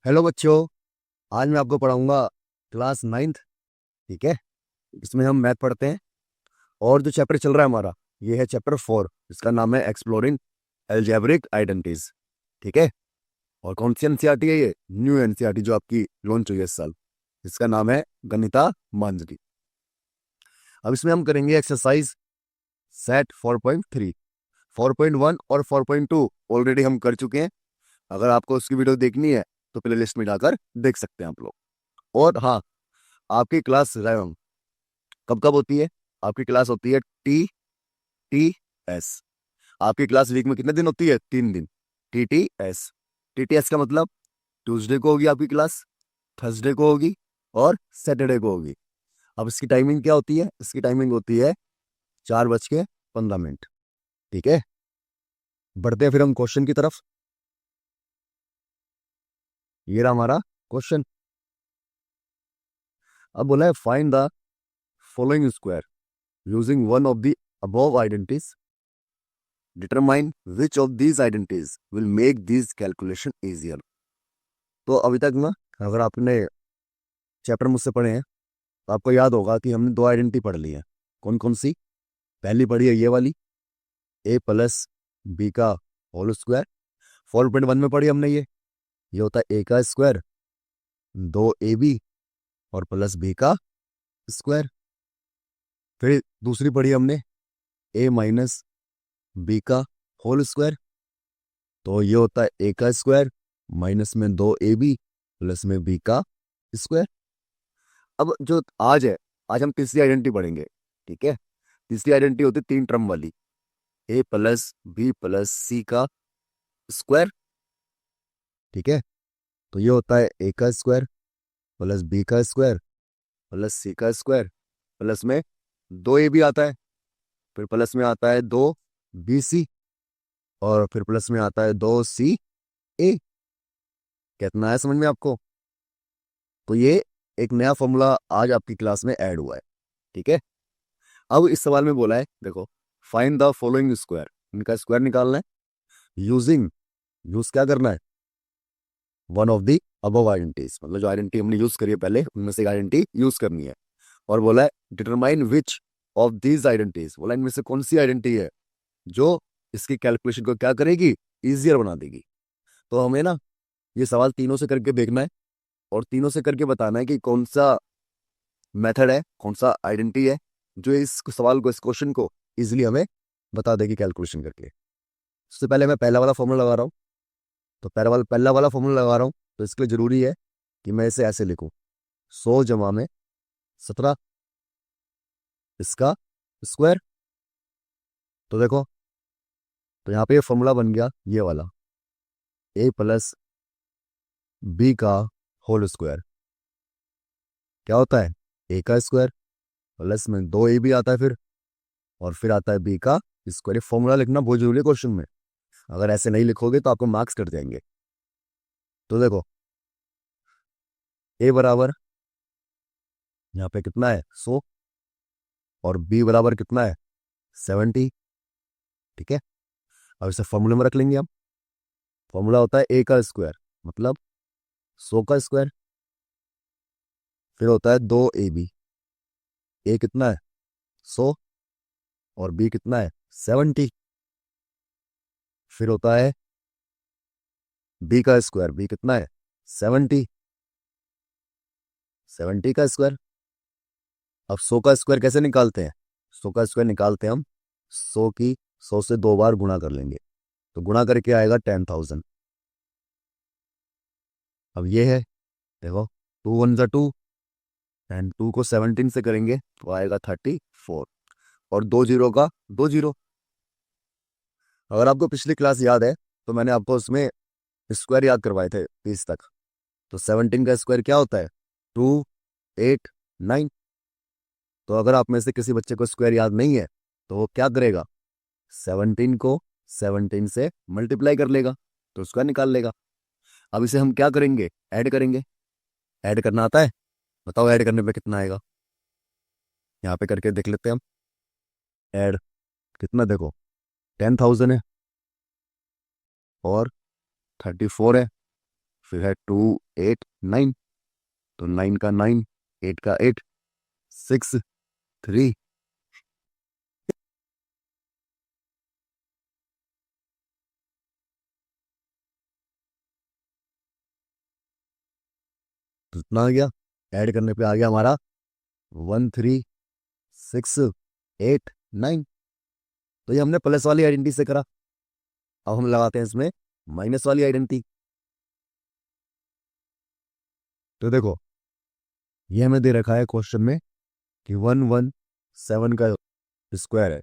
Hello बच्चों। आज मैं आपको पढ़ाऊंगा क्लास नाइन्थ। ठीक है। इसमें हम मैथ पढ़ते हैं और जो चैप्टर चल रहा है हमारा ये है चैप्टर 4। इसका नाम है एक्सप्लोरिंग एल्जेब्रिक आइडेंटिटीज। ठीक है। और कौन सी एनसीईआरटी है? ये न्यू एनसीईआरटी जो आपकी लॉन्च हुई है इस साल। इसका नाम है गणिता मांजरी। अब इसमें हम करेंगे एक्सरसाइज सेट 4.3। 4.1 और 4.2 ऑलरेडी हम कर चुके हैं। अगर आपको उसकी वीडियो देखनी है तो प्ले लिस्ट में जाकर देख सकते हैं आप लोग। और हाँ, आपकी क्लास कब कब होती है? आपकी क्लास होती है TTS। आपकी क्लास वीक में कितने दिन होती है? 3 दिन। TTS। TTS का मतलब ट्यूसडे को होगी आपकी क्लास, थर्सडे को होगी और सैटरडे को होगी। अब इसकी टाइमिंग क्या होती है? इसकी टाइमिंग होती है 4:15। ठीक है। बढ़ते हैं फिर हम क्वेश्चन की तरफ। ये रहा हमारा क्वेश्चन। अब बोला है find the following square using one of the above identities. Determine which of these identities will make these calculation easier. तो अभी तक ना, अगर आपने चैप्टर मुझसे पढ़े हैं तो आपको याद होगा कि हमने दो आइडेंटिटी पढ़ ली है। कौन कौन सी? पहली पढ़ी है ये वाली, a प्लस बी का होल स्क्वायर। 4.1 में पढ़ी हमने ये होता है a का स्क्वायर, 2ab और प्लस b का स्क्वायर। फिर दूसरी पढ़ी हमने a माइनस बी का होल स्क्वायर, तो ये होता है a का स्क्वायर माइनस में 2ab प्लस में b का स्क्वायर। अब जो आज है, आज हम तीसरी आइडेंटिटी पढ़ेंगे। ठीक है। तीसरी आइडेंटिटी होती है 3 टर्म वाली, a प्लस बी प्लस सी का स्क्वायर। ठीक है। तो ये होता है a का स्क्वायर प्लस b का स्क्वायर प्लस सी का स्क्वायर, प्लस में 2ab आता है, फिर प्लस में आता है 2bc और फिर प्लस में आता है 2ca। कितना है समझ में आपको? तो ये एक नया फॉर्मूला आज आपकी क्लास में ऐड हुआ है। ठीक है। अब इस सवाल में बोला है, देखो, फाइंड द फॉलोइंग स्क्वायर। इनका स्क्वायर निकालना है यूजिंग, यूज क्या करना है? One of the above identities, मतलब जो आइडेंटिटी हमने यूज करी है पहले उनमें से एक आइडेंटिटी यूज करनी है। और बोला है determine which of these identities, बोला इनमें से कौन सी आइडेंटिटी है जो इसकी कैलकुलेशन को क्या करेगी? इजियर बना देगी। तो हमें ना ये सवाल तीनों से करके देखना है और तीनों से करके बताना है कि कौन सा मेथड है, कौन सा आइडेंटिटी है जो इस सवाल को, इस क्वेश्चन को इजिली हमें बता देगी कैलकुलेशन करके। सबसे पहले मैं पहला वाला फॉर्मूला लगा रहा हूँ। तो पहला वाला फॉर्मूला लगा रहा हूँ तो इसके लिए जरूरी है कि मैं इसे ऐसे लिखूं, 100 - 17 इसका स्क्वायर। तो देखो, तो यहाँ पे ये फॉर्मूला बन गया ये वाला, a प्लस बी का होल स्क्वायर क्या होता है? a का स्क्वायर प्लस में 2ab आता है, फिर आता है b का स्क्वायर। ये फॉर्मूला लिखना बहुत जरूरी है क्वेश्चन में। अगर ऐसे नहीं लिखोगे तो आपको मार्क्स कट जाएंगे। तो देखो, a बराबर यहाँ पे कितना है? 100 और b बराबर कितना है? 70। ठीक है। अब इसे फॉर्मूले में रख लेंगे हम। फॉर्मूला होता है a का स्क्वायर मतलब 100 का स्क्वायर, फिर होता है 2ab। a कितना है? 100 और b कितना है? 70। फिर होता है b का स्क्वायर, b कितना है? 70। 70 का स्क्वायर। अब 100 का स्क्वायर कैसे निकालते हैं? 100 का स्क्वायर निकालते हैं हम 100 से 2 बार गुणा कर लेंगे, तो गुणा करके आएगा 10,000। अब ये है, देखो, 2 × 1 = 2 एंड 2 को 17 से करेंगे तो आएगा 34 और 2 जीरो का 2 जीरो। अगर आपको पिछली क्लास याद है तो मैंने आपको उसमें स्क्वायर याद करवाए थे 30 तक। तो 17 का स्क्वायर क्या होता है? 289। तो अगर आप में से किसी बच्चे को स्क्वायर याद नहीं है तो वो क्या करेगा? 17 को 17 से मल्टीप्लाई कर लेगा तो स्क्वायर निकाल लेगा। अब इसे हम क्या करेंगे? ऐड करेंगे। ऐड करना आता है? बताओ ऐड करने पे कितना आएगा? यहाँ पे करके देख लेते हैं हम। ऐड कितना? देखो, 10,000 है और 34 है, फिर है 2 8 9, तो 9 का 9, 8 का 8, 6 3, तो इतना आ गया। ऐड करने पे आ गया हमारा 1 3 6 8 9। तो ये हमने प्लस वाली आइडेंटिटी से करा। अब हम लगाते हैं इसमें माइनस वाली आइडेंटिटी। तो देखो, ये हमें दे रखा है क्वेश्चन में कि 117 का स्क्वायर है,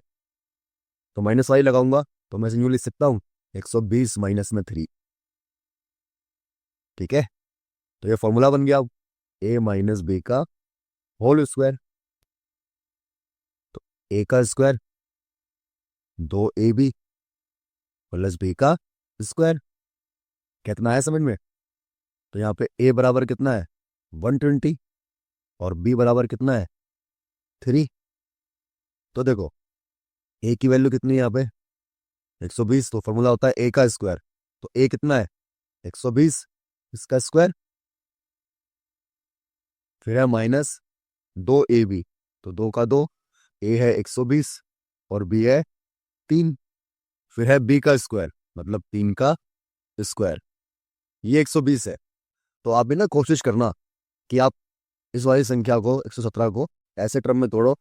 तो माइनस वाली लगाऊंगा तो मैं यूं लिख सकता हूँ 120 माइनस में 3। ठीक है, तो ये फॉर्मूला बन गया अब ए माइनस बी का होल स्क्वायर। तो ए का स्क्वायर 2ab प्लस बी का स्क्वायर। कितना है समझ में? तो यहाँ पे ए बराबर कितना है 120 और बी बराबर कितना है 3। तो देखो ए की वैल्यू कितनी है यहाँ पे 120, तो फॉर्मूला होता है ए का स्क्वायर। तो ए कितना है 120, इसका स्क्वायर। फिर है माइनस 2ab, तो 2 का 2, ए है 120 और बी है 3। फिर है बी का स्क्वायर, मतलब 3 का स्क्वायर। ये 120 है। तो आप भी ना कोशिश करना कि आप इस वाली संख्या को 117 को ऐसे टर्म में तोड़ो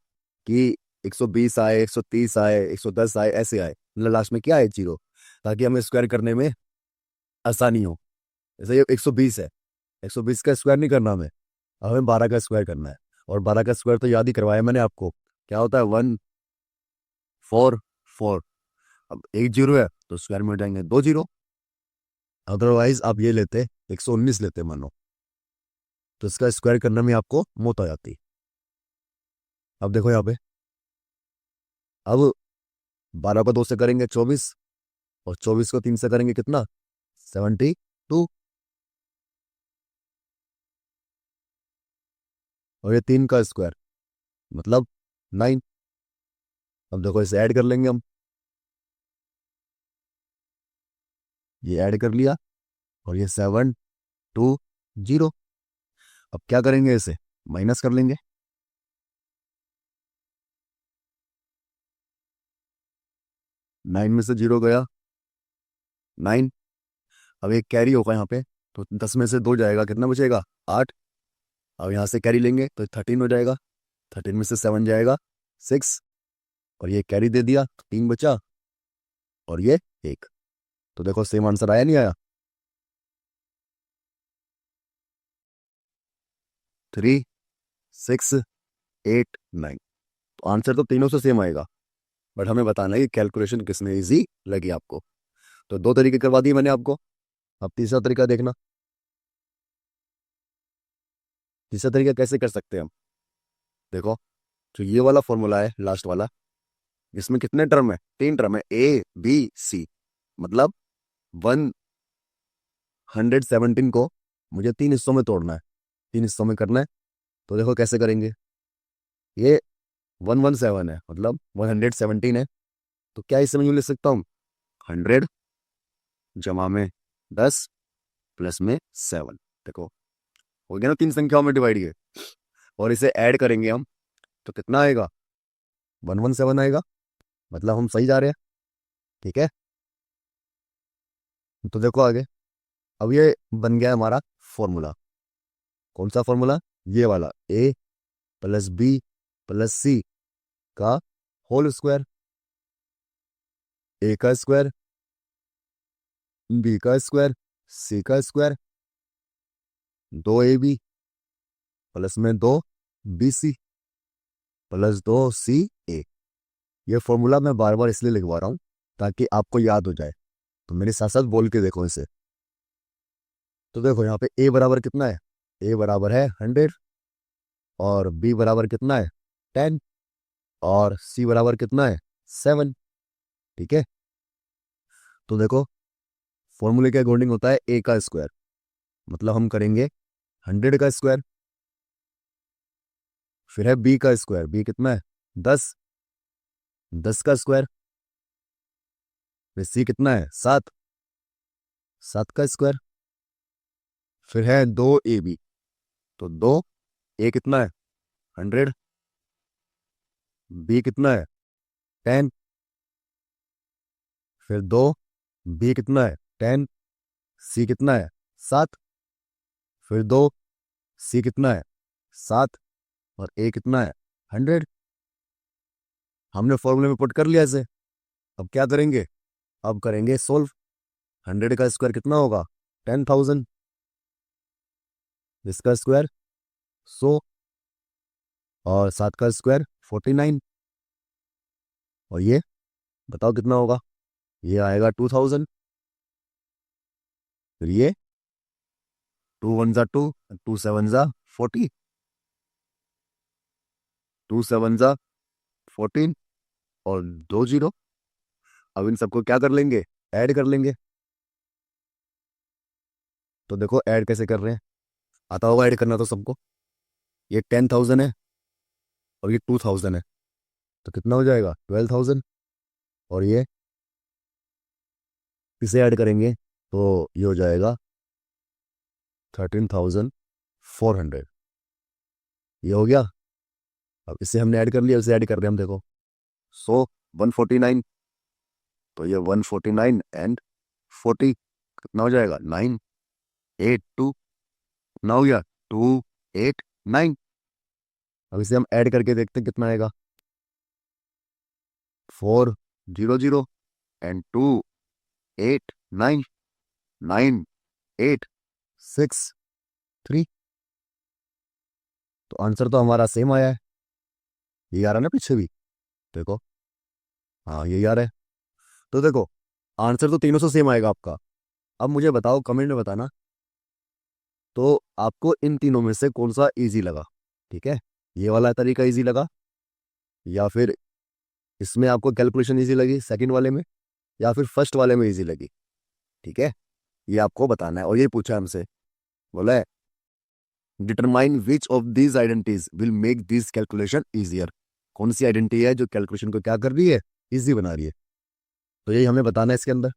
कि 120 आए, 130 आए, 110 आए, ऐसे आए, मतलब लास्ट में क्या आए 0, ताकि हमें स्क्वायर करने में आसानी हो। जैसे ये 120 है, 120 का स्क्वायर नहीं करना हमें, हमें 12 का स्क्वायर करना है। और 12 का स्क्वायर तो याद ही करवाया मैंने आपको, क्या होता है 144। अब एक जीरो है तो स्क्वायर में हो जाएंगे 2 जीरो। अदरवाइज आप ये लेते 119 लेते मानो, तो इसका स्क्वायर करने में आपको मौत आ जाती। अब देखो यहाँ पे, अब 12 को 2 से करेंगे 24, और 24 को 3 से करेंगे कितना 72, और ये 3 का स्क्वायर मतलब 9। अब देखो इसे ऐड कर लेंगे हम, ये ऐड कर लिया और ये 720। अब क्या करेंगे, इसे माइनस कर लेंगे। 9 में से 0 गया 9। अब एक कैरी होगा यहाँ पे, तो 10 में से 2 जाएगा, कितना बचेगा 8। अब यहाँ से कैरी लेंगे तो 13 हो जाएगा, 13 में से 7 जाएगा 6, और ये कैरी दे दिया तो 3 बचा, और ये 1। तो देखो सेम आंसर आया नहीं आया 3 6 8 9। तो आंसर तो तीनों से सेम आएगा, बट हमें बताना है कि कैलकुलेशन किसमें इजी लगी आपको। तो 2 तरीके करवा दिए मैंने आपको। अब तीसरा तरीका देखना। तीसरा तरीका कैसे कर सकते हैं हम, देखो, तो ये वाला फॉर्मूला है लास्ट वाला, इसमें कितने टर्म है 3 टर्म है, ए बी सी, मतलब 117 को मुझे 3 हिस्सों में तोड़ना है, 3 हिस्सों में करना है। तो देखो कैसे करेंगे, ये 117 है, मतलब 117 है, तो क्या इससे मैं यूँ लिख सकता हूँ 100 जमा में 10 प्लस में 7। देखो हो गया ना 3 संख्याओं में डिवाइड किए, और इसे ऐड करेंगे हम तो कितना आएगा 117 आएगा, मतलब हम सही जा रहे हैं। ठीक है, तो देखो आगे। अब ये बन गया हमारा फॉर्मूला। कौन सा फॉर्मूला, ये वाला, ए प्लस बी प्लस सी का होल स्क्वायर। ए का स्क्वायर, बी का स्क्वायर, सी का स्क्वायर, 2ab प्लस में 2bc प्लस 2ca। ये फॉर्मूला मैं बार बार इसलिए लिखवा रहा हूँ ताकि आपको याद हो जाए, तो मेरे साथ साथ बोल के देखो इसे। तो देखो यहाँ पे ए बराबर कितना है, ए बराबर है 100, और बी बराबर कितना है 10, और सी बराबर कितना है 7। ठीक है, तो देखो फॉर्मूले के अकॉर्डिंग होता है ए का स्क्वायर, मतलब हम करेंगे 100 का स्क्वायर। फिर है बी का स्क्वायर, बी कितना है 10, 10 का स्क्वायर। फिर सी कितना है 7, 7 का स्क्वायर। फिर है 2ab, तो 2a कितना है 100, b कितना है 10, फिर 2b कितना है 10, c कितना है 7, फिर 2c कितना है 7, और a कितना है 100। हमने फॉर्मूले में पुट कर लिया इसे। अब क्या करेंगे, अब करेंगे सोल्व। 100 का स्क्वायर कितना होगा 10,000, इसका स्क्वायर 100, और 7 का स्क्वायर 49, और ये बताओ कितना होगा, ये आएगा 2000। फिर ये 2 1 जा 2, 2 7 जा 40, 2 7 जा 14, और 2 0। अब इन सबको क्या कर लेंगे, ऐड कर लेंगे। तो देखो ऐड कैसे कर रहे हैं, आता होगा ऐड करना तो सबको। ये 10,000 है और ये 2000 है, तो कितना हो जाएगा 12,000, और ये इसे ऐड करेंगे तो ये हो जाएगा 13,400। ये हो गया। अब इसे हमने ऐड कर लिया, इसे ऐड कर रहे हैं हम, देखो 149, तो ये 149 एंड 40 कितना हो जाएगा 982, कितना हो गया 289। अब इसे हम ऐड करके देखते हैं कितना आएगा, 400 एंड 289, 9863। तो आंसर तो हमारा सेम आया है, ये आ रहा है ना पीछे भी, देखो, हाँ यही आ रहा है। तो देखो आंसर तो तीनों से सेम आएगा आपका। अब मुझे बताओ, कमेंट में बताना, तो आपको इन तीनों में से कौन सा इजी लगा। ठीक है, ये वाला तरीका इजी लगा, या फिर इसमें आपको कैलकुलेशन इजी लगी सेकंड वाले में, या फिर फर्स्ट वाले में इजी लगी। ठीक है, ये आपको बताना है। और ये पूछा हमसे, बोला है determine which of these identities will make this calculation easier. कौन सी आइडेंटिटी है जो कैलकुलेशन को क्या कर रही है, इजी बना रही है। तो यही हमें बताना है इसके अंदर।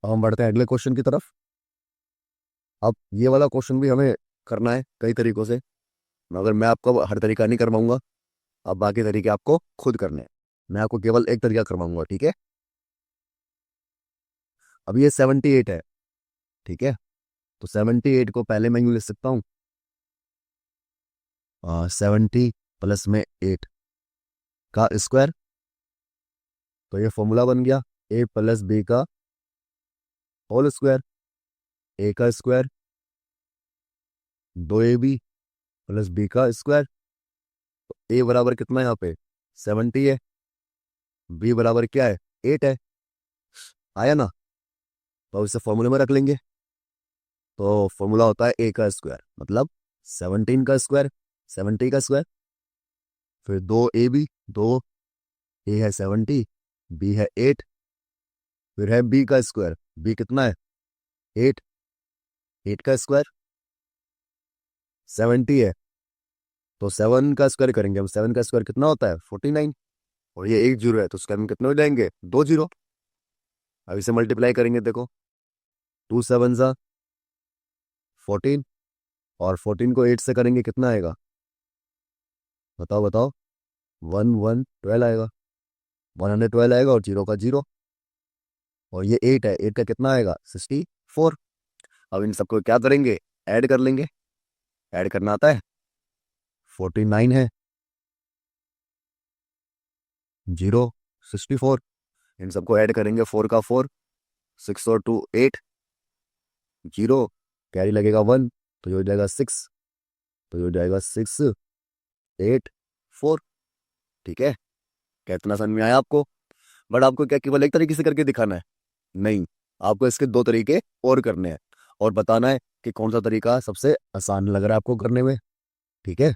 अब हम बढ़ते हैं अगले क्वेश्चन की तरफ। अब ये वाला क्वेश्चन भी हमें करना है कई तरीकों से, मगर मैं आपको हर तरीका नहीं करवाऊंगा। अब बाकी तरीके आपको खुद करने हैं, मैं आपको केवल एक तरीका करवाऊंगा। ठीक है, अब ये 78 है। ठीक है, तो 78 को पहले मैं यूं लिख सकता हूँ 70 प्लस में 8 का स्क्वायर। तो ये फॉर्मूला बन गया a प्लस बी का होल स्क्वायर, a का स्क्वायर 2ab प्लस b का स्क्वायर। तो a बराबर कितना है यहाँ पे 70 है, b बराबर क्या है 8 है, आया ना। तो अब इसे फॉर्मूले में रख लेंगे। तो फॉर्मूला होता है a का स्क्वायर मतलब 17 का स्क्वायर, 70 का स्क्वायर, फिर 2ab, 2 a है 70, b है 8, फिर है b का स्क्वायर, b कितना है 8, 8 का स्क्वायर 70 है, तो 7 का स्क्वायर करेंगे हम। 7 का स्क्वायर कितना होता है 49, और ये एक जीरो है तो स्क्वायर में कितने हो जाएंगे 2 जीरो। अब इसे मल्टीप्लाई करेंगे, देखो 2 7 ज़ा 14, और 14 को 8 से करेंगे कितना आएगा, बताओ बताओ, 112 आएगा, 112 आएगा, और जीरो का जीरो, और ये 8 है, 8 का कितना आएगा 64। अब इन सबको क्या करेंगे, ऐड कर लेंगे। ऐड करना आता है, 49 है, जीरो 64, इन सबको ऐड करेंगे, 4 का 4, 6 और 2 8, जीरो कैरी लगेगा 1, तो ये हो जाएगा 6, तो ये हो जाएगा 684। ठीक है, क्या इतना समझ में आया आपको। बट आपको क्या केवल एक तरीके से करके दिखाना है, नहीं, आपको इसके दो तरीके और करने हैं, और बताना है कि कौन सा तरीका सबसे आसान लग रहा है आपको करने में। ठीक है,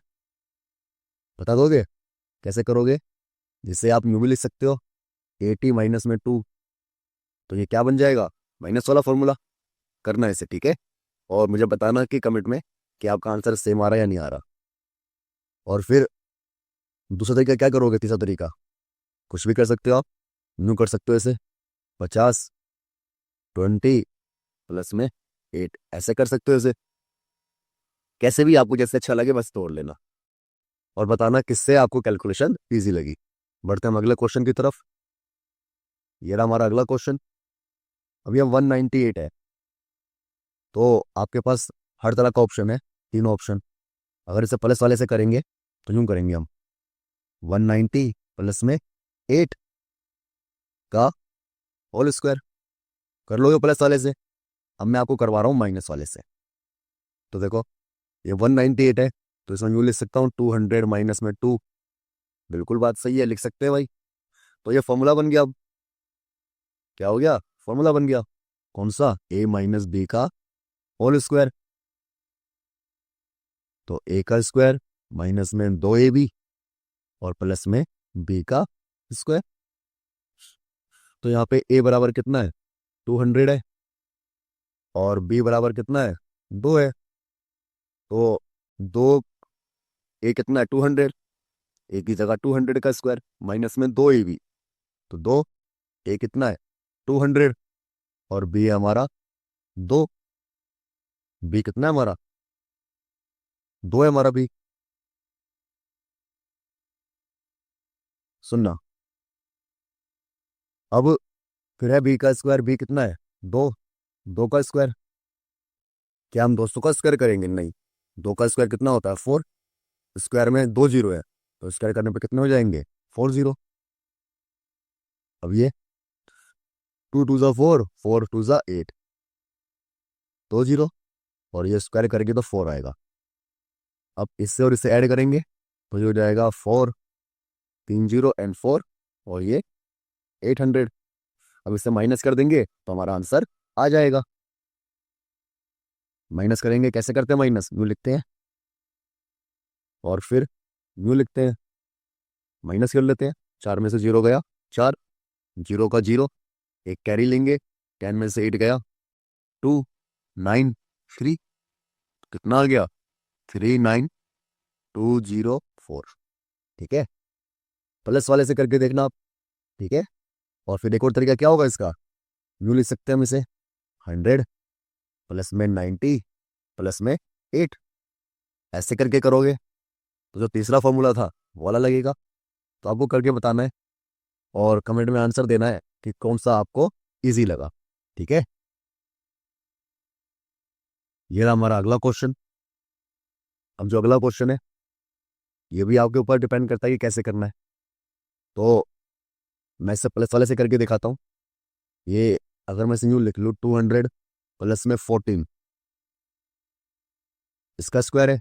बता दोगे कैसे करोगे, जिससे आप यूं भी लिख सकते हो 80 माइनस में 2, तो ये क्या बन जाएगा माइनस वाला फॉर्मूला। करना है इसे, ठीक है, और मुझे बताना कि कमेंट में कि आपका आंसर सेम आ रहा है या नहीं आ रहा। और फिर दूसरा तरीका क्या करोगे, तीसरा तरीका कुछ भी कर सकते हो आप, यूं कर सकते हो इसे 50 20 प्लस में 8 ऐसे कर सकते हो इसे। कैसे भी आपको जैसे अच्छा लगे बस तोड़ लेना और बताना किससे आपको कैलकुलेशन इजी लगी। बढ़ते हम अगले क्वेश्चन की तरफ। ये रहा हमारा अगला क्वेश्चन। अभी हम 198 है, तो आपके पास हर तरह का ऑप्शन है, तीनों ऑप्शन। अगर इसे प्लस वाले से करेंगे तो यूं करेंगे हम, 190 प्लस में 8 का होल स्क्वायर। कर लोगे प्लस वाले से। अब मैं आपको करवा रहा हूँ माइनस वाले से। तो देखो, ये 198 है, तो इसमें यूं लिख सकता हूँ 200 माइनस में 2। बिल्कुल बात सही है, लिख सकते हैं भाई। तो ये फॉर्मूला बन गया। अब क्या हो गया? फॉर्मूला बन गया। कौन सा? a माइनस बी का होल स्क्वायर। तो a का स्क्वायर माइनस में 2ab और प्लस में b का स्क्वायर। तो यहाँ पे a बराबर कितना है? 200 है और b बराबर कितना है? 2 है। तो दो, a कितना है? 200। a की जगह 200 का स्क्वायर माइनस में 2ab। तो 2, a कितना है? 200 और b है हमारा 2। b कितना है हमारा? 2 है हमारा b। सुनना, अब फिर है b का स्क्वायर। b कितना है? 2। 2 का स्क्वायर। क्या हम 200 का स्क्वायर करेंगे? नहीं। 2 का स्क्वायर कितना होता है? 4। स्क्वायर में 2 जीरो है, तो स्क्वायर करने पे कितने हो जाएंगे? 4 जीरो। अब ये 2 टू ज़ा 4, 4 टू ज़ा 8, 2 जीरो। और ये स्क्वायर करेंगे तो 4 आएगा। अब इससे और इससे ऐड करेंगे तो ये हो जाएगा 4, 3 जीरो एंड 4, और ये 800। अब इससे माइनस कर देंगे तो हमारा आंसर आ जाएगा। माइनस करेंगे, कैसे करते हैं माइनस? यूँ लिखते हैं और फिर यूँ लिखते हैं, माइनस कर लेते हैं। 4 में से 0 गया 4, जीरो का जीरो, एक कैरी लेंगे, 10 में से 8 गया 2, 9, 3। कितना आ गया? 39204। ठीक है, प्लस वाले से करके देखना आप। ठीक है, और फिर एक और तरीका क्या होगा इसका? यूँ लिख सकते हैं हम इसे, 100 प्लस में 90 प्लस में 8। ऐसे करके करोगे तो जो तीसरा फॉर्मूला था वो वाला लगेगा। तो आपको करके बताना है और कमेंट में आंसर देना है कि कौन सा आपको इजी लगा। ठीक है, ये रहा हमारा अगला क्वेश्चन। अब जो अगला क्वेश्चन है ये भी आपके ऊपर डिपेंड करता है कि कैसे करना है। तो मैं इससे प्लस वाले से करके दिखाता हूँ। ये अगर मैं इसे यूँ लिख लूँ, 200 प्लस में 14, इसका स्क्वायर है।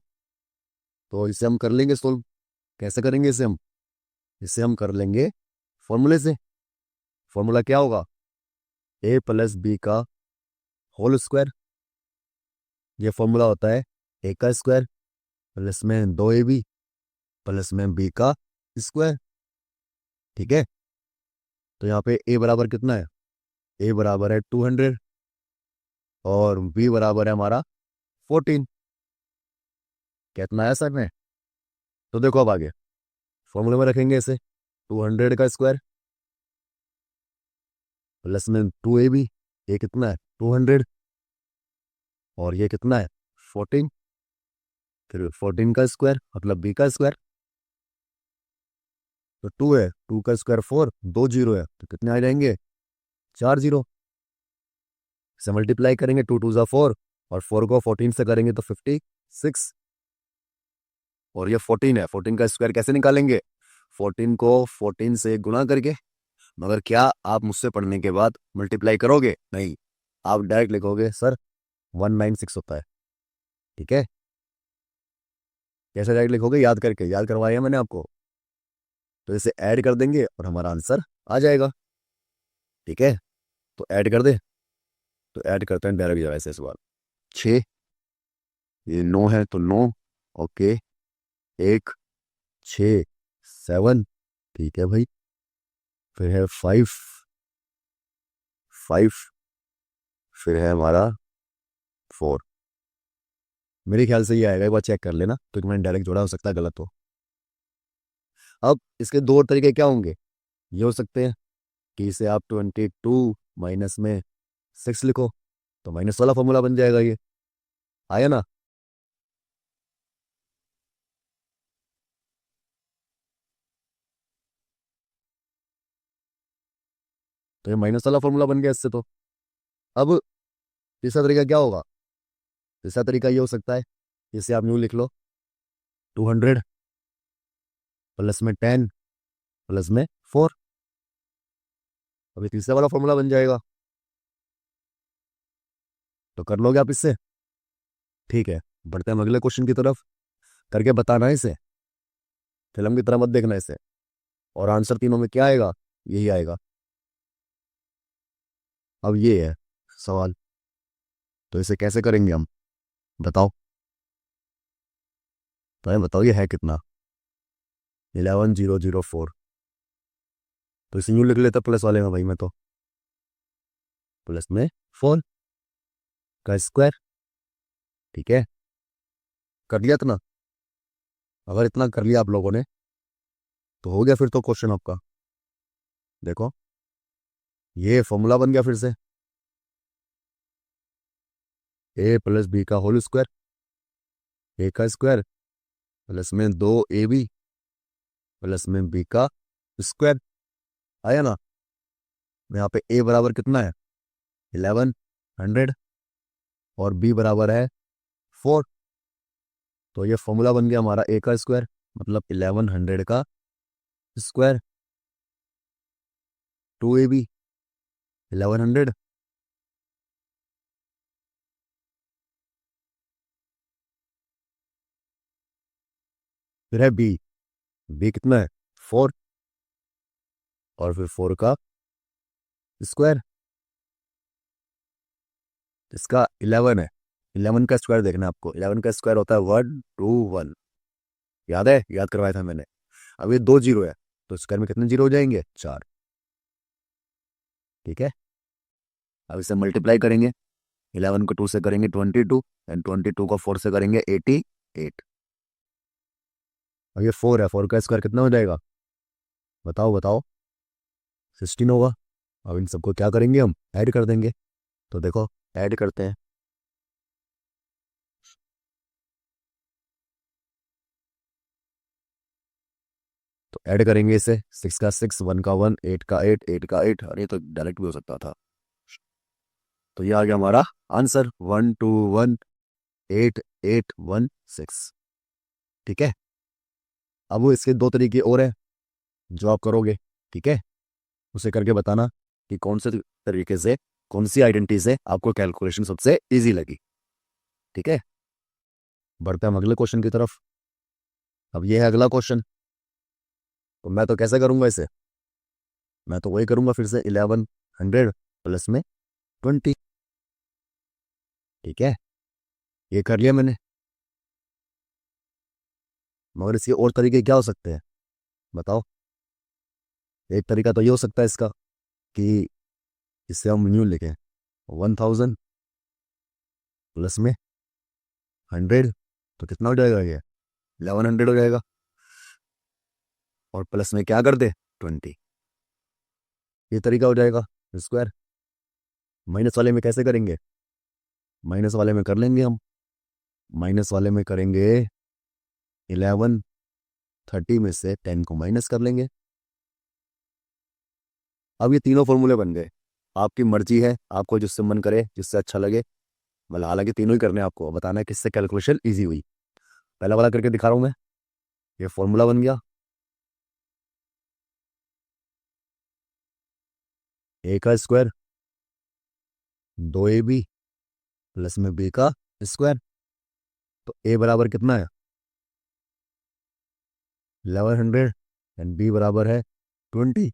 तो इसे हम कर लेंगे सोल्व। कैसे करेंगे इसे हम? इसे हम कर लेंगे फॉर्मूले से। फॉर्मूला क्या होगा? a प्लस बी का होल स्क्वायर। ये फॉर्मूला होता है a का स्क्वायर प्लस में 2ab प्लस में b का स्क्वायर। ठीक है, तो यहाँ पे a बराबर कितना है? a बराबर है 200 और b बराबर है हमारा 14। कितना है सर में? तो देखो अब आगे फॉर्मूले में रखेंगे इसे, 200 का स्क्वायर प्लस में 2ab। ये कितना है? 200 और ये कितना है? 14। फिर 14 का स्क्वायर मतलब b का स्क्वायर। तो 2 है, 2 का स्क्वायर 4, 2 जीरो है, तो कितने आ जाएंगे? 4 जीरो। से मल्टीप्लाई करेंगे, 2 टू ज़ा 4 और 4 को 14 से करेंगे तो 56। और ये 14 है, 14 का स्क्वायर कैसे निकालेंगे? 14 को 14 से गुणा करके। मगर क्या आप मुझसे पढ़ने के बाद मल्टीप्लाई करोगे? नहीं, आप डायरेक्ट लिखोगे सर 196 होता है। ठीक है, कैसे डायरेक्ट लिखोगे? याद करके, याद करवाया मैंने आपको। तो इसे ऐड कर देंगे और हमारा आंसर आ जाएगा। ठीक है, तो ऐड कर दे। तो ऐड करते हैं डायरेक्ट जगह से सवाल। 6, ये 9 है तो 9। ओके, 1, 6, 7। ठीक है भाई, फिर है 5, 5, फिर है हमारा 4। मेरे ख्याल से ये आएगा, एक बार चेक कर लेना, क्योंकि मैंने डायरेक्ट जोड़ा, हो सकता है गलत हो। अब इसके दो और तरीके क्या होंगे? ये हो सकते हैं कि इसे आप 22 माइनस में 6 लिखो, तो माइनस वाला फॉर्मूला बन जाएगा ये। आया ना? तो ये माइनस वाला फॉर्मूला बन गया इससे। तो अब तीसरा तरीका क्या होगा? तीसरा तरीका ये हो सकता है, इसे आप यूँ लिख लो, 200 प्लस में 10 प्लस में 4। अभी तीसरा वाला फॉर्मूला बन जाएगा। तो कर लोगे आप इससे? ठीक है, बढ़ते हैं हम अगले क्वेश्चन की तरफ। करके बताना है इसे, फिल्म की तरह मत देखना इसे। और आंसर तीनों में क्या आएगा? यही आएगा। अब ये है सवाल, तो इसे कैसे करेंगे हम? बताओ। तो ये बताओ, ये है कितना? 11004। तो इसे यूँ लिख लेता प्लस वाले में भाई, मैं तो प्लस में 4 का स्क्वायर। ठीक है, कर लिया इतना? अगर इतना कर लिया आप लोगों ने तो हो गया फिर तो क्वेश्चन आपका। देखो, ये फॉर्मूला बन गया फिर से, ए प्लस बी का होल स्क्वायर। ए का स्क्वायर प्लस में 2ab प्लस में बी का स्क्वायर। आया ना? यहाँ पे ए बराबर कितना है? 1100 और बी बराबर है 4। तो ये फॉर्मूला बन गया हमारा ए का स्क्वायर, मतलब 1100 का स्क्वायर, 2ab 1100। फिर है बी। बी कितना है? 4। और फिर 4 का स्क्वायर, इसका 11 है। 11 का स्क्वायर देखना है आपको। 11 का स्क्वायर होता है 121। याद है? याद करवाया था मैंने। अब ये 2 जीरो है, तो स्क्वायर में कितने जीरो हो जाएंगे? 4। ठीक है, अब इसे मल्टीप्लाई करेंगे। 11 को 2 से करेंगे 22, एंड 22 को 4 से करेंगे 88। अब ये 4 है, 4 का स्क्वायर कितना हो जाएगा? बताओ बताओ। 16 होगा। अब इन सबको क्या करेंगे हम? ऐड कर देंगे। तो देखो, ऐड करते हैं। तो ऐड करेंगे इसे, 6 का 6, 1 का 1, 8 का 8, 8 का 8। अरे तो डायरेक्ट भी हो सकता था। तो ये आ गया हमारा आंसर, 1218,816। ठीक है, अब वो इसके दो तरीके और हैं जो आप करोगे। ठीक है, उसे करके बताना कि कौन से तरीके से, कौन सी आइडेंटिटी से आपको कैलकुलेशन सबसे इजी लगी। ठीक है, बढ़ते हैं हम अगले क्वेश्चन की तरफ। अब ये है अगला क्वेश्चन। तो मैं तो कैसे करूंगा इसे? मैं तो वही करूंगा फिर से, 1100 प्लस में 20। ठीक है, ये कर लिया मैंने। मगर इसके और तरीके क्या हो सकते हैं? बताओ। एक तरीका तो ये हो सकता है इसका कि इससे हम न्यू लिखें, 1000 प्लस में 100। तो कितना हो जाएगा ये? 1100 हो जाएगा। और प्लस में क्या कर दे? 20। ये तरीका हो जाएगा स्क्वायर। माइनस वाले में कैसे करेंगे? माइनस वाले में कर लेंगे हम। माइनस वाले में करेंगे 1130 में से 10 को माइनस कर लेंगे। अब ये तीनों फॉर्मूले बन गए। आपकी मर्जी है, आपको जिससे मन करे, जिससे अच्छा लगे। मतलब हालांकि तीनों ही करने हैं आपको, बताना है किससे कैलकुलेशन इजी हुई। पहला वाला करके दिखा रहा हूं मैं। ये फॉर्मूला बन गया, ए का स्क्वायर 2ab प्लस में बी का स्क्वायर। तो ए बराबर कितना है? 1100 एंड बी बराबर है 20।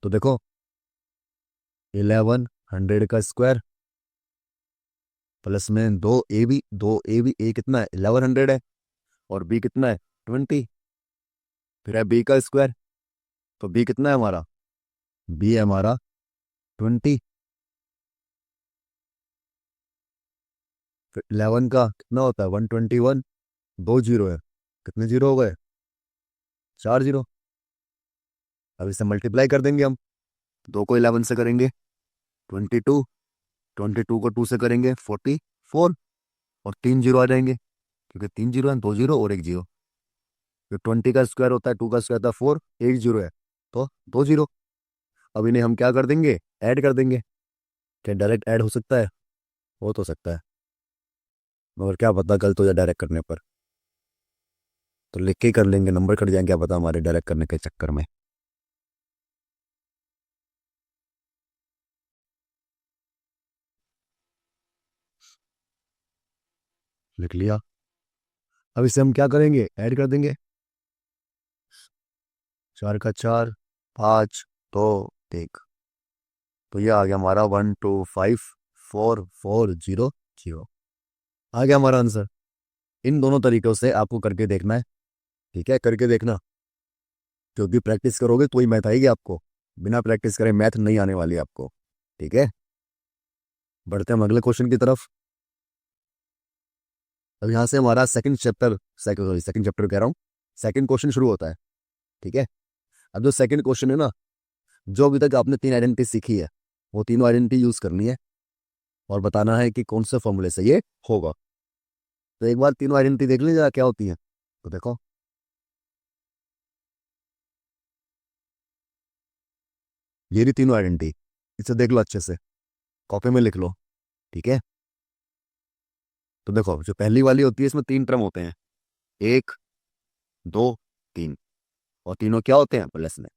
तो देखो, 1100 का स्क्वायर प्लस में 2ab, 2ab, ए कितना है? 1100 है, और बी कितना है? 20। फिर है बी का स्क्वायर। तो बी कितना है हमारा? बी है हमारा 20। फिर 11 का कितना होता है? 121। दो जीरो है, कितने जीरो हो गए? 4 जीरो। अब इसे मल्टीप्लाई कर देंगे हम। 2 को 11 से करेंगे 22, 22 को 2 से करेंगे 44, और 3 जीरो आ जाएंगे क्योंकि 3 जीरो है, 2 जीरो और 1 जीरो। तो 20 का स्क्वायर होता है 2 का स्क्वायर था 4, 1 जीरो है तो 2 जीरो। अब इन्हें हम क्या कर देंगे, ऐड कर देंगे। क्या डायरेक्ट ऐड हो सकता है? हो तो सकता है, मगर क्या पता गलत हो जाए डायरेक्ट करने पर। तो लिख के ही कर लेंगे, नंबर कट जाएंगे, क्या पता हमारे डायरेक्ट करने के चक्कर में। लिख लिया। अब इसे हम क्या करेंगे, ऐड कर देंगे। 4 का 4, 5, 2, 1। तो ये आ गया हमारा 1254400। आ गया हमारा आंसर। इन दोनों तरीकों से आपको करके देखना है, ठीक है, करके देखना, क्योंकि प्रैक्टिस करोगे तो ही मैथ आएगी आपको। बिना प्रैक्टिस करे मैथ नहीं आने वाली आपको, ठीक है। बढ़ते हैं हम अगले क्वेश्चन की तरफ। अब यहाँ से हमारा सेकंड चैप्टर कह रहा हूँ, सेकंड क्वेश्चन शुरू होता है, ठीक है। अब जो सेकंड क्वेश्चन है ना, जो अभी तक आपने 3 आइडेंटिटी सीखी है वो तीनों आइडेंटिटी यूज करनी है और बताना है कि कौन से फॉर्मूले से ये होगा। तो एक बार तीनों आइडेंटिटी देख लीजिए क्या होती है। तो देखो, ये रही तीनों आइडेंटिटी, इसे देख लो अच्छे से, कॉपी में लिख लो, ठीक है। तो देखो, जो पहली वाली होती है इसमें 3 टर्म होते हैं, 1, 2, 3, और तीनों क्या होते हैं, प्लस में।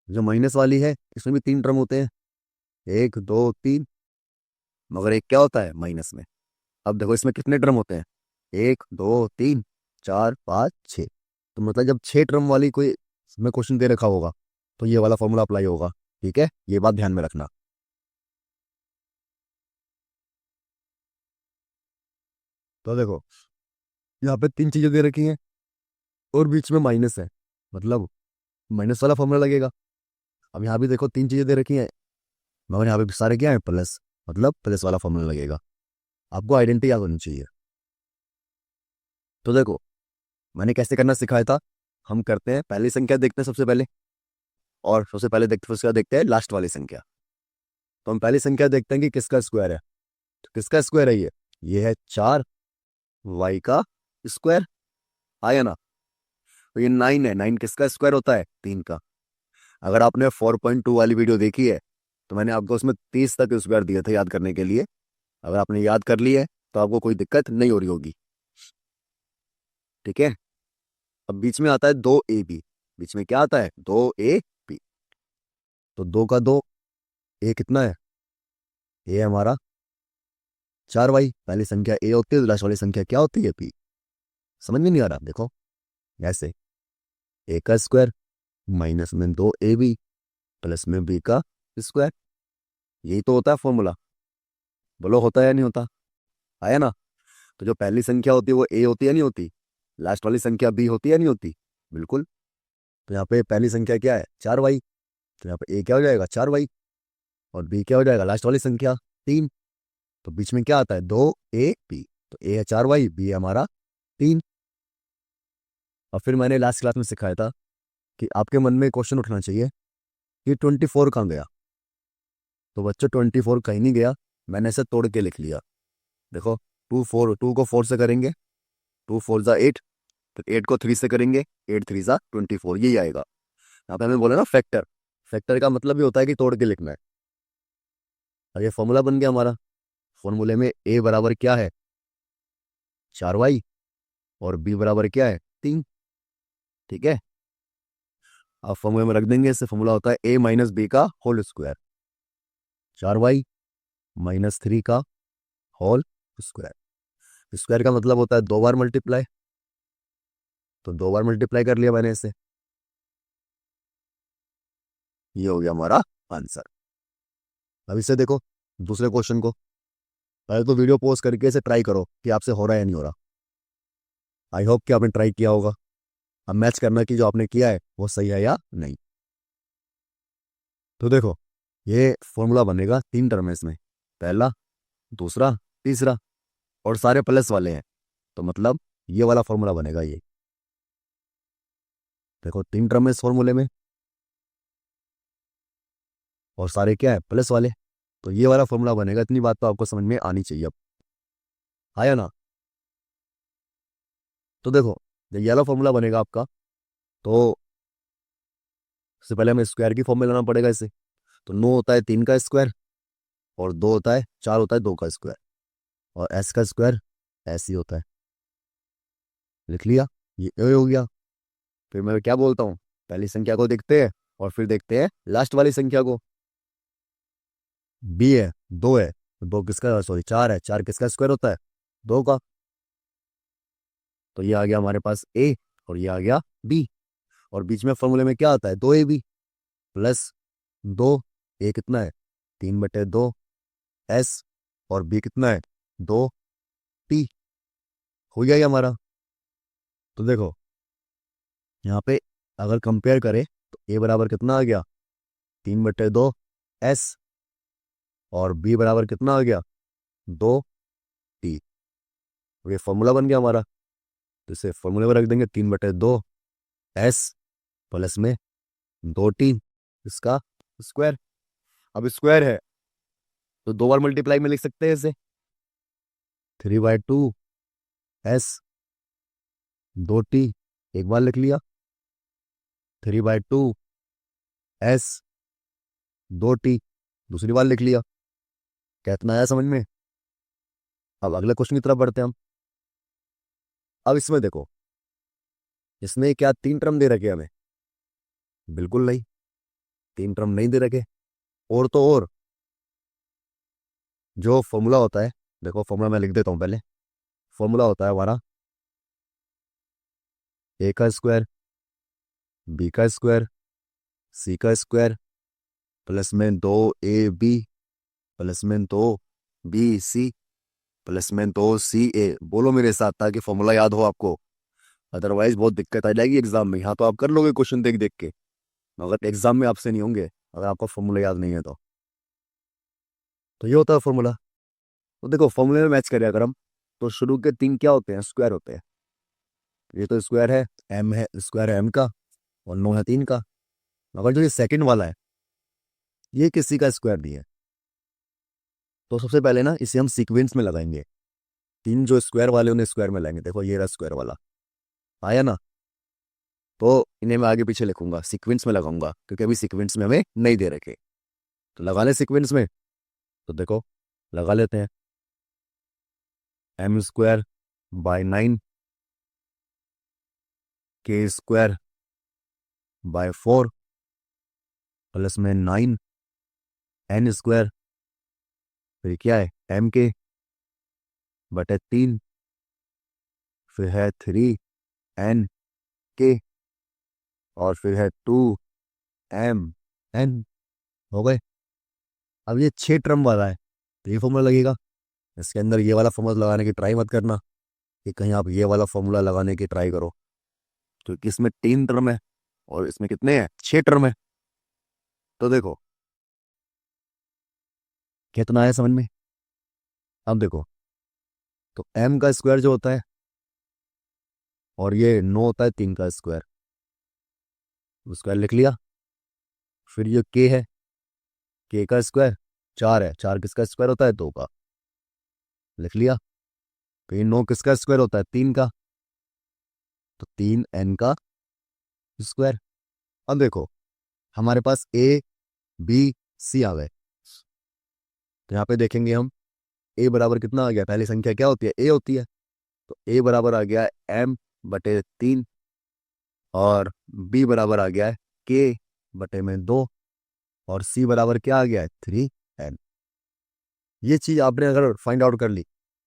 जो माइनस वाली है इसमें भी 3 टर्म होते हैं, 1, 2, 3, मगर एक क्या होता है, माइनस में। अब देखो इसमें कितने टर्म होते हैं, 1, 2, 3, 4, 5, 6। तो मतलब जब 6 टर्म वाली कोई में क्वेश्चन दे रखा होगा तो ये वाला फॉर्मूला अप्लाई होगा, ठीक है, ये बात ध्यान में रखना। तो देखो, यहाँ पे 3 चीजें दे रखी हैं और बीच में माइनस है, मतलब माइनस वाला फॉर्मूला लगेगा। अब यहाँ भी देखो 3 चीजें दे रखी हैं, मगर यहाँ पे सारे क्या है, प्लस, मतलब प्लस वाला फॉर्मूला लगेगा। आपको आइडेंटिटी याद होनी चाहिए। तो देखो, मैंने कैसे करना सिखाया था। हम करते हैं, पहली संख्या देखते हैं सबसे पहले, और सबसे पहले देखते उसके बाद देखते हैं लास्ट वाली संख्या। तो हम पहली संख्या देखते हैं कि किसका स्क्वायर है। तो किसका स्क्वायर है ये है 4 y का स्क्वायर, आया ना। तो ये 9 है, 9 किसका स्क्वायर होता है, 3 का। अगर आपने 4.2 वाली वीडियो देखी है तो मैंने आपको उसमें 30 तक स्क्वायर दिए थे याद करने के लिए। अगर आपने याद कर ली है तो आपको कोई दिक्कत नहीं हो रही होगी, ठीक है। अब बीच में आता है 2ab, बीच में क्या आता है, 2ab। तो 2 का 2, ए कितना है, ए है हमारा 4y। पहली संख्या ए होती है तो लास्ट वाली संख्या क्या होती है, p। समझ में नहीं आ रहा, देखो ऐसे, ए का स्क्वायर माइनस में 2ab प्लस में b का स्क्वायर, यही तो होता है फॉर्मूला। बोलो होता है या नहीं होता, आया ना। तो जो पहली संख्या होती है वो ए होती है नहीं होती, लास्ट वाली संख्या बी होती है नहीं होती, बिल्कुल। तो यहाँ पे पहली संख्या क्या है, 4y, तो यहाँ पे ए क्या हो जाएगा, 4y, और बी क्या हो जाएगा, लास्ट वाली संख्या 3। तो बीच में क्या आता है, 2ab। तो ए है 4y, बी है हमारा 3। और फिर मैंने लास्ट क्लास में सिखाया था कि आपके मन में क्वेश्चन उठना चाहिए कि 24 कहाँ गया। तो बच्चों 24 कहीं नहीं गया, मैंने इसे तोड़ के लिख लिया। देखो, 2 को 4 से करेंगे, 2 4 ज़ा 8, तो 8 को 3 से करेंगे, 8 3 ज़ा 24, यही आएगा। यहाँ पे हमें बोला ना फैक्टर, फैक्टर का मतलब ये होता है कि तोड़ के लिखना है। अब ये फॉर्मूला बन गया हमारा। फॉर्मूले में ए बराबर क्या है, 4y, और बी बराबर क्या है, 3, ठीक है। अब फॉर्मूले में रख देंगे, इससे फॉर्मूला होता है ए माइनस बी का होल स्क्वायर, 4y माइनस 3 का होल स्क्वायर। स्क्वायर का मतलब होता है 2 बार मल्टीप्लाई, तो 2 बार मल्टीप्लाई कर लिया मैंने इसे, ये हो गया हमारा आंसर। अब इसे देखो, दूसरे क्वेश्चन को। पहले तो वीडियो पॉज करके इसे ट्राई करो कि आपसे हो रहा है या नहीं हो रहा। आई होप कि आपने ट्राई किया होगा। अब मैच करना कि जो आपने किया है वो सही है या नहीं। तो देखो, ये फॉर्मूला बनेगा 3 टर्म है इसमें, पहला, दूसरा, तीसरा, और सारे प्लस वाले हैं, तो मतलब ये वाला फॉर्मूला बनेगा ये। देखो 3 टर्म है इस फॉर्मूले में, और सारे क्या है, प्लस वाले। तो ये वाला फॉर्मूला बनेगा। इतनी बात तो आपको समझ में आनी चाहिए। अब आया ना? तो देखो, जब ये वाला फॉर्मूला बनेगा आपका, तो सबसे पहले हमें स्क्वायर की फॉर्म में लाना पड़ेगा इसे। तो 9 होता है 3 का स्क्वायर, और 2 होता है 4 होता है 2 का स्क्वायर, और एस का स्क्वायर ऐसे ही होता है। लिख लिया? ये ए हो गया। फिर मैं क्या बोलता हूँ, पहली संख्या को देखते हैं और फिर देखते हैं लास्ट वाली संख्या को। बी है, 2 है, तो 2 किसका, सॉरी 4 है, 4 किसका स्क्वायर होता है, 2 का। तो ये आ गया हमारे पास ए, और ये आ गया बी। और बीच में फॉर्मूले में क्या आता है, 2ab प्लस 2, ए कितना है 3/2 एस, और बी कितना है 2t। हो गया ये हमारा। तो देखो यहाँ पे अगर कंपेयर करें तो ए बराबर कितना आ गया 3/2 एस, और बी बराबर कितना आ गया 2t। ये फॉर्मूला बन गया हमारा। तो इसे फॉर्मूले में रख देंगे 3/2 एस प्लस में 2t, इसका स्क्वायर। अब स्क्वायर है तो 2 बार मल्टीप्लाई में लिख सकते हैं इसे। 3/2 एस 2t, एक बार लिख लिया। 3/2 एस 2t, दूसरी बार लिख लिया। क्या इतना आया समझ में? अब अगले क्वेश्चन की तरफ बढ़ते हैं हम। अब इसमें देखो, इसमें क्या 3 टर्म दे रखे हमें? बिल्कुल नहीं, 3 टर्म नहीं दे रखे। और तो और जो फॉर्मूला होता है, देखो फॉर्मूला मैं लिख देता हूं पहले। फॉर्मूला होता है हमारा ए का स्क्वायर, बी का स्क्वायर, सी का स्क्वायर, प्लस में 2ab प्लस में 2bc प्लस में 2ca। बोलो मेरे साथ ताकि फॉर्मूला याद हो आपको, अदरवाइज बहुत दिक्कत आ जाएगी एग्जाम में। यहाँ तो आप कर लोगे क्वेश्चन देख देख के, मगर एग्जाम में आपसे नहीं होंगे अगर आपका फॉर्मूला याद नहीं है तो ये होता है फॉर्मूला। तो देखो फॉर्मूले में मैच करें अगर हम, तो शुरू के 3 क्या होते हैं, स्क्वायर होते हैं। ये तो स्क्वायर है, एम है, स्क्वायर है एम का, और 9 है 3 का। मगर जो ये सेकंड वाला है, ये किसी का स्क्वायर नहीं है। तो सबसे पहले ना इसे हम सीक्वेंस में लगाएंगे। 3 जो स्क्वायर वाले उन्हें स्क्वायर में लाएंगे। देखो ये रहा स्क्वायर वाला, आया ना? तो इन्हें मैं आगे पीछे लिखूंगा, सीक्वेंस में लगाऊंगा, क्योंकि अभी सीक्वेंस में हमें नहीं दे रखे। तो लगा ले सीक्वेंस में। तो देखो लगा लेते हैं। m² / 9 k² / 4 प्लस में 9 n², फिर क्या है mk/3, फिर है 3n k, और फिर है 2mn। हो गए। अब ये 6 टर्म वाला है, तो ये फॉर्मूला लगेगा। इसके अंदर ये वाला फॉर्मूला लगाने की ट्राई मत करना कि कहीं आप ये वाला फॉर्मूला लगाने की ट्राई करो, क्योंकि इसमें 3 टर्म है और इसमें कितने हैं, 6 टर्म है। तो देखो कितना है समझ में? अब देखो, तो m का स्क्वायर जो होता है, और ये 9 होता है 3 का स्क्वायर, स्क्वायर लिख लिया। फिर ये k है, k का स्क्वायर 4 है, 4 किसका स्क्वायर होता है, 2 का, लिख लिया। फिर 9 किसका स्क्वायर होता है, 3 का, तो 3n का स्क्वायर। अब देखो हमारे पास a b c आ गए। तो यहाँ पे देखेंगे हम, a बराबर कितना आ गया, पहली संख्या क्या होती है, a होती है। तो a बराबर आ गया है m/3, और b बराबर आ गया है k/2, और c बराबर क्या आ गया है 3n। ये चीज आपने अगर फाइंड आउट कर ली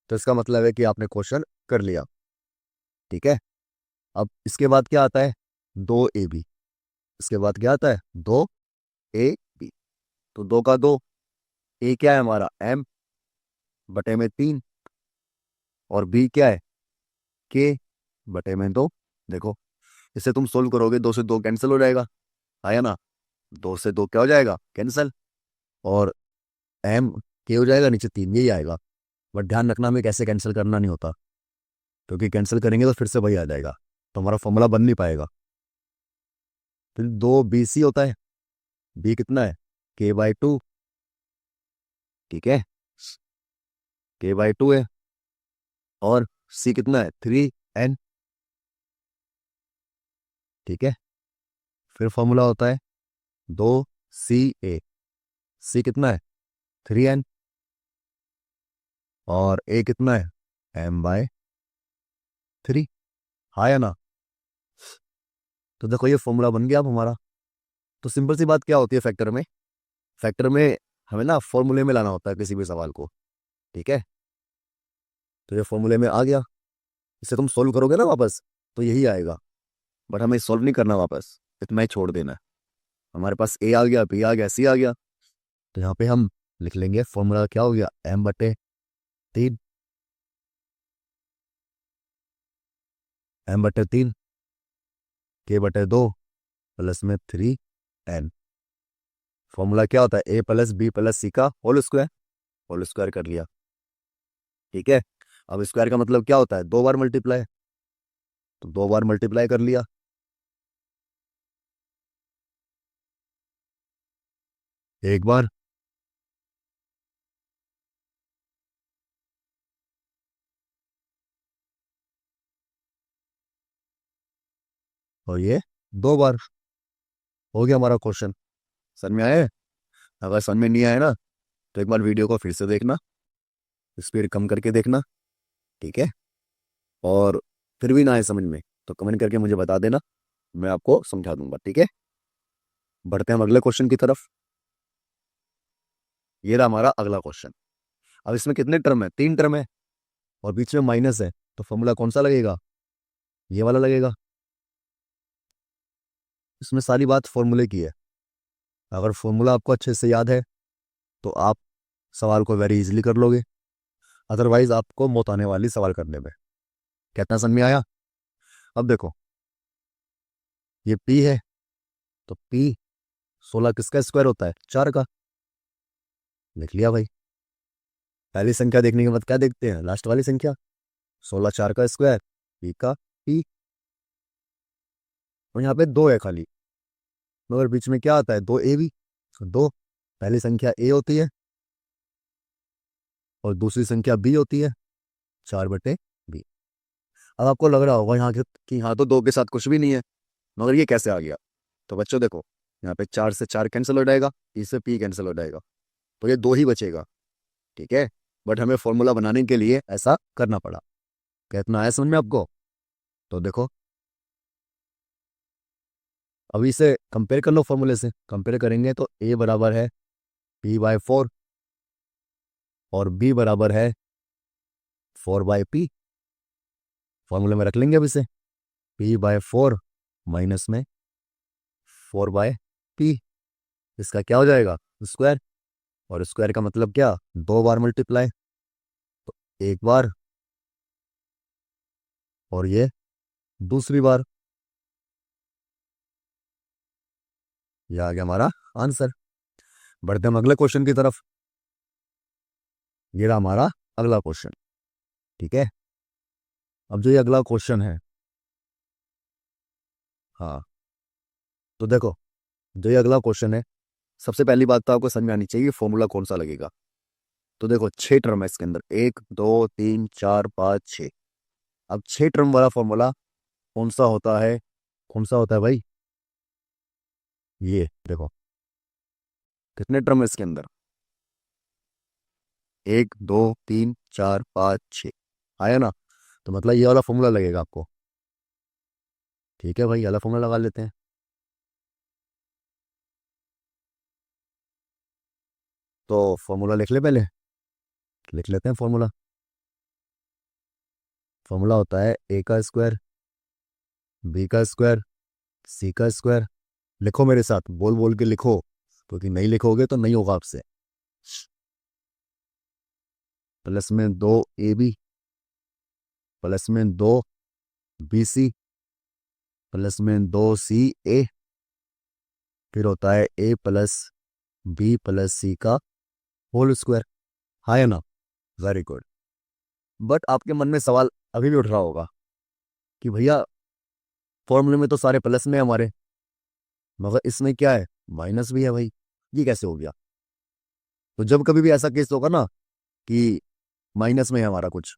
तो इसका मतलब है कि आपने क्वेश्चन कर लिया। ठीक है। अब इसके बाद क्या आता है, 2ab। इसके बाद क्या आता है, 2ab। तो 2 का 2, a क्या है हमारा m/3, और b क्या है k/2। देखो इसे तुम सोल्व करोगे, 2 से 2 कैंसिल हो जाएगा, आया ना? 2 से 2 क्या हो जाएगा, कैंसिल। और m k हो जाएगा, नीचे 3 यही आएगा। बट ध्यान रखना हमें कैसे कैंसिल करना नहीं होता, क्योंकि कैंसिल करेंगे तो फिर से वही आ जाएगा, तो हमारा फॉर्मूला बन नहीं पाएगा। फिर 2bc होता है, b कितना है k/2, ठीक है, k/2 है और c कितना है 3n। ठीक है, फिर फॉर्मूला होता है 2ca, c कितना है 3n और a कितना है m/3। हाँ या ना? तो देखो ये फॉर्मूला बन गया अब हमारा। तो सिंपल सी बात क्या होती है फैक्टर में, फैक्टर में हमें ना फॉर्मूले में लाना होता है किसी भी सवाल को। ठीक है, तो ये फॉर्मूले में आ गया, इसे तुम सोल्व करोगे ना वापस तो यही आएगा, बट हमें सॉल्व नहीं करना वापस, इतना ही छोड़ देना है। हमारे पास a आ गया, b आ गया, c आ गया, तो यहाँ पे हम लिख लेंगे फॉर्मूला क्या हो गया m/3, m/3 k/2 प्लस में 3n। फॉर्मूला क्या होता है a प्लस बी प्लस सी का होल स्क्वायर कर लिया। ठीक है, अब स्क्वायर का मतलब क्या होता है 2 बार मल्टीप्लाई, तो 2 बार मल्टीप्लाई कर लिया। एक बार, और ये 2 बार। हो गया हमारा क्वेश्चन। समझ में आया है? अगर समझ में नहीं आया ना तो एक बार वीडियो को फिर से देखना, स्पीड कम करके देखना। ठीक है, और फिर भी ना आए समझ में तो कमेंट करके मुझे बता देना, मैं आपको समझा दूंगा। ठीक है, बढ़ते हैं हम अगले क्वेश्चन की तरफ। ये रहा हमारा अगला क्वेश्चन। अब इसमें कितने टर्म है 3 टर्म है और बीच में माइनस है, तो फॉर्मूला कौन सा लगेगा, ये वाला लगेगा। इसमें सारी बात फॉर्मूले की है। अगर फॉर्मूला आपको अच्छे से याद है तो आप सवाल को वेरी इजीली कर लोगे, अदरवाइज आपको मौत आने वाली सवाल करने में। कितना समझ में आया? अब देखो ये p है, तो p 16 किसका स्क्वायर होता है 4 का। लिख लिया भाई। पहली संख्या देखने के बाद क्या देखते हैं, लास्ट वाली संख्या। 16 4 का स्क्वायर p का p, और यहाँ पे 2 है खाली, मगर बीच में क्या आता है 2ab, तो 2 पहली संख्या a होती है और दूसरी संख्या b होती है, 4/b। अब आपको लग रहा होगा यहाँ के कि यहाँ तो 2 के साथ कुछ भी नहीं है, मगर ये कैसे आ गया। तो बच्चों देखो, यहाँ पे 4 से 4 कैंसिल हो जाएगा, इससे p कैंसिल हो जाएगा, तो ये 2 ही बचेगा। ठीक है, बट हमें फॉर्मूला बनाने के लिए ऐसा करना पड़ा। कितना आया समझ में आपको? तो देखो अभी इसे कंपेयर कर लो, फॉर्मूले से कंपेयर करेंगे तो a बराबर है p/4 और b बराबर है 4/p। फॉर्मूले में रख लेंगे अब इसे, p/4 माइनस में 4/p, इसका क्या हो जाएगा स्क्वायर, और स्क्वायर का मतलब क्या 2 बार मल्टीप्लाई, तो एक बार और ये दूसरी बार। ये आ गया हमारा आंसर। बढ़ते हम अगले क्वेश्चन की तरफ। ये रहा हमारा अगला क्वेश्चन। ठीक है, अब जो ये अगला क्वेश्चन है, हाँ तो देखो जो ये अगला क्वेश्चन है, सबसे पहली बात तो आपको समझ में आनी चाहिए फॉर्मूला कौन सा लगेगा। तो देखो 6 टर्म है इसके अंदर, 1 2 3 4 5 6। अब 6 टर्म वाला फॉर्मूला कौन सा होता है, कौन सा होता है भाई, ये देखो कितने टर्म है इसके अंदर, 1 2 3 4 5 6। आया ना? तो मतलब ये वाला फॉर्मूला लगेगा आपको। ठीक है भाई, ये वाला फॉर्मूला लगा लेते हैं। तो फॉर्मूला लिख ले पहले, लिख लेते हैं फॉर्मूला। फॉर्मूला होता है a का स्क्वायर, b का स्क्वायर, c का स्क्वायर। लिखो मेरे साथ, बोल बोल के लिखो, क्योंकि नहीं लिखोगे तो नहीं होगा आपसे। प्लस में 2ab प्लस में 2bc प्लस में 2ca, फिर होता है a plus b plus c का होल स्क्वायर। हाँ या ना? Very good. बट आपके मन में सवाल अभी भी उठ रहा होगा कि भैया फॉर्मूले में तो सारे प्लस में है हमारे, मगर इसमें क्या है माइनस भी है भाई, ये कैसे हो गया। तो जब कभी भी ऐसा केस होगा ना कि माइनस में है हमारा कुछ,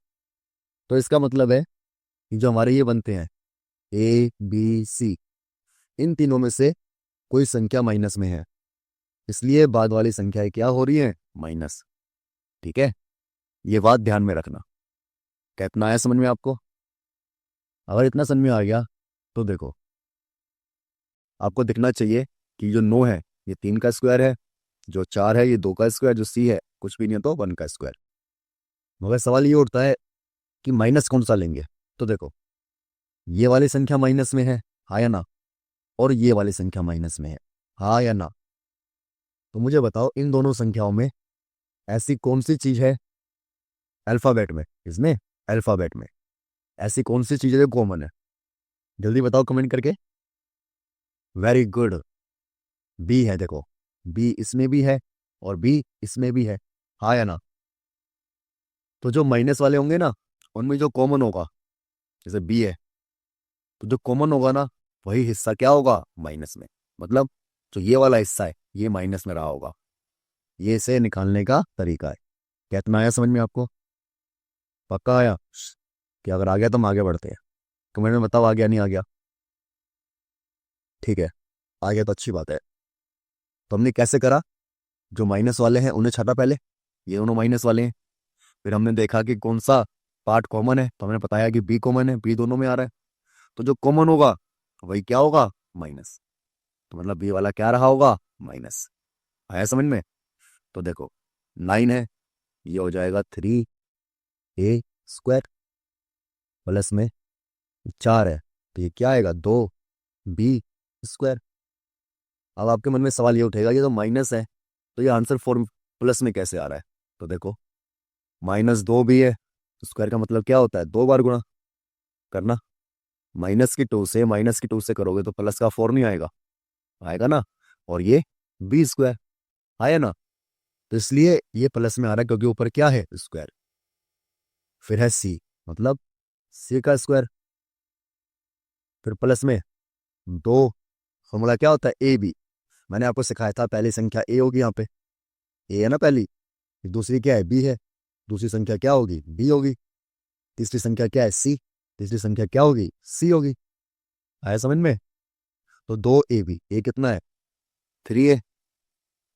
तो इसका मतलब है कि जो हमारे ये बनते हैं ए बी सी, इन तीनों में से कोई संख्या माइनस में है, इसलिए बाद वाली संख्याएं क्या हो रही हैं, माइनस। ठीक है, ये बात ध्यान में रखना। क्या इतना आया समझ में आपको? अगर इतना समझ में आ गया तो देखो, आपको दिखना चाहिए कि जो 9 है ये 3 का स्क्वायर है, जो 4 है ये 2 का स्क्वायर, जो सी है कुछ भी नहीं है तो 1 का स्क्वायर। मगर सवाल ये उठता है कि माइनस कौन सा लेंगे। तो देखो, ये वाली संख्या माइनस में है, हाँ या ना, और ये वाली संख्या माइनस में है, हाँ या ना। तो मुझे बताओ इन दोनों संख्याओं में ऐसी कौन सी चीज है अल्फाबेट में, इसमें अल्फाबेट में ऐसी कौन सी चीज है जो कॉमन है? जल्दी बताओ कमेंट करके। वेरी गुड, बी है। देखो, बी इसमें भी है और बी इसमें भी है, हाँ या ना। तो जो माइनस वाले होंगे ना, उनमें जो कॉमन होगा, जैसे बी है, तो जो कॉमन होगा ना वही हिस्सा क्या होगा, माइनस में। मतलब जो ये वाला हिस्सा है ये माइनस में रहा होगा। ये इसे निकालने का तरीका है। क्या इतना आया समझ में आपको? पक्का आया? कि अगर आ गया तो हम आगे बढ़ते हैं। कमेंट में बताओ आ गया नहीं आ गया। ठीक है, आ गया तो अच्छी बात है। तो हमने कैसे करा, जो माइनस वाले हैं उन्हें छाटा पहले, ये दोनों माइनस वाले हैं। फिर हमने देखा कि कौन सा पार्ट कॉमन है, तो हमने बताया कि बी कॉमन है, बी दोनों में आ रहा है। तो जो कॉमन होगा वही क्या होगा, माइनस। तो मतलब बी वाला क्या रहा होगा, माइनस। आया समझ में? तो देखो, 9 है, ये हो जाएगा 3a² प्लस में 4 है, तो ये क्या आएगा, 2b²। अब आपके मन में सवाल ये उठेगा, ये तो माइनस है तो ये आंसर 4 प्लस में कैसे आ रहा है? तो देखो, -2b है तो स्क्वायर का मतलब क्या होता है, 2 बार गुणा करना। -की 2 से करोगे तो प्लस का 4 नहीं आएगा, आएगा ना। और ये b², आया ना। तो इसलिए ये प्लस में आ रहा है क्योंकि ऊपर क्या है, स्क्वायर। फिर है सी, मतलब सी का स्क्वायर। फिर प्लस में 2, फॉर्मूला क्या होता है, ए बी। मैंने आपको सिखाया था पहली संख्या ए होगी, यहाँ पे ए है ना पहली, दूसरी क्या है, बी है, दूसरी संख्या क्या होगी, बी होगी, तीसरी संख्या क्या है, सी, तीसरी संख्या क्या होगी, सी होगी। आया समझ में? तो 2ab, ए कितना है, 3a,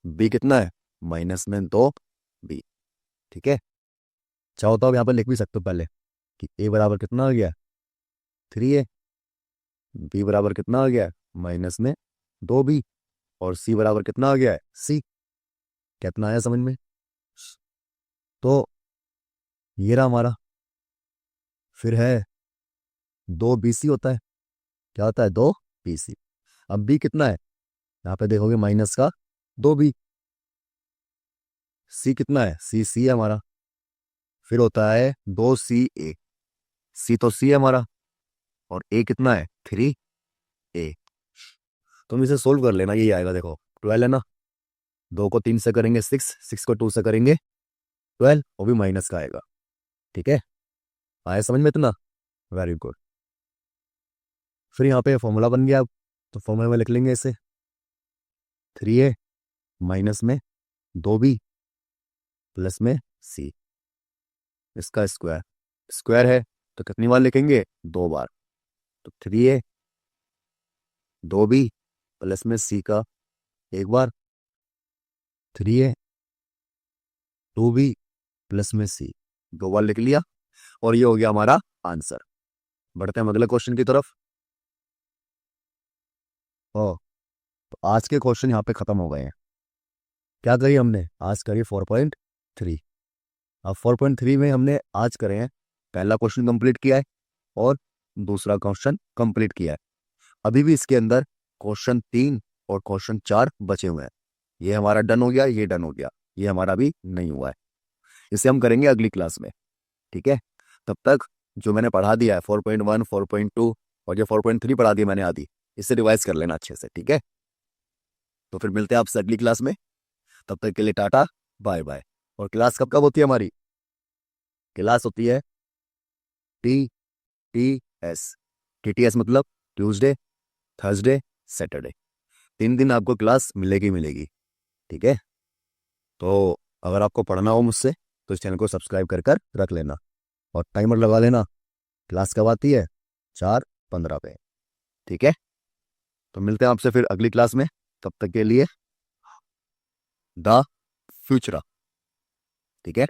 बी कितना है, -2b। ठीक है, चाहो तो आप यहाँ पर लिख भी सकते हो पहले कि ए बराबर कितना आ गया, 3a, बी बराबर कितना आ गया, -2b, और सी बराबर कितना आ गया है, सी। कितना आया समझ में? तो ये रहा हमारा। फिर है 2bc होता है, क्या होता है, 2bc। अब बी कितना है, यहाँ पे देखोगे माइनस का 2b। सी कितना है, सी है हमारा। फिर होता है 2ca, सी तो सी है हमारा, और ए कितना है, 3a। तुम इसे सोल्व कर लेना, यही आएगा। देखो 12 है ना, 2 को 3 से करेंगे 6, 6 को 2 से करेंगे 12, वो भी माइनस का आएगा। ठीक है, आया समझ में इतना? Very good. फिर यहाँ पे फॉर्मूला बन गया अब, तो फॉर्मूला में लिख लेंगे इसे, 3a माइनस में 2b प्लस में c, इसका स्क्वायर। स्क्वायर है तो कितनी बार लिखेंगे, 2 बार। तो 3a 2b प्लस में c का 1 बार, 3a 2b प्लस में c 2 बार लिख लिया, और ये हो गया हमारा आंसर। बढ़ते हैं अगले क्वेश्चन की तरफ। ओ, तो आज के क्वेश्चन यहाँ पे खत्म हो गए हैं। क्या करी हमने, आज करी 4.3। अब 4.3 में हमने आज करे हैं, पहला क्वेश्चन कंप्लीट किया है और दूसरा क्वेश्चन कंप्लीट किया है। अभी भी इसके अंदर क्वेश्चन 3 और क्वेश्चन 4 बचे हुए हैं। ये हमारा डन हो गया, ये डन हो गया, ये हमारा भी नहीं हुआ है। इसे हम करेंगे अगली क्लास में। ठीक है, तब तक जो मैंने पढ़ा दिया है 4.1, 4.2 और जो 4.3 पढ़ा दिया मैंने आदि, इसे रिवाइज कर लेना अच्छे से। ठीक है, तो फिर मिलते हैं आपसे अगली क्लास में। तब तक के लिए टाटा, बाय बाय। और क्लास कब कब होती है हमारी? क्लास होती है TTS। TTS मतलब ट्यूसडे, थर्सडे, सैटरडे, 3 दिन आपको क्लास मिलेगी मिलेगी। ठीक है, तो अगर आपको पढ़ना हो मुझसे तो इस चैनल को सब्सक्राइब कर रख लेना और टाइमर लगा लेना। क्लास कब आती है? 4:15 पे। ठीक है, तो मिलते हैं आपसे फिर अगली क्लास में। तब तक के लिए द फ्यूचर। ठीक है।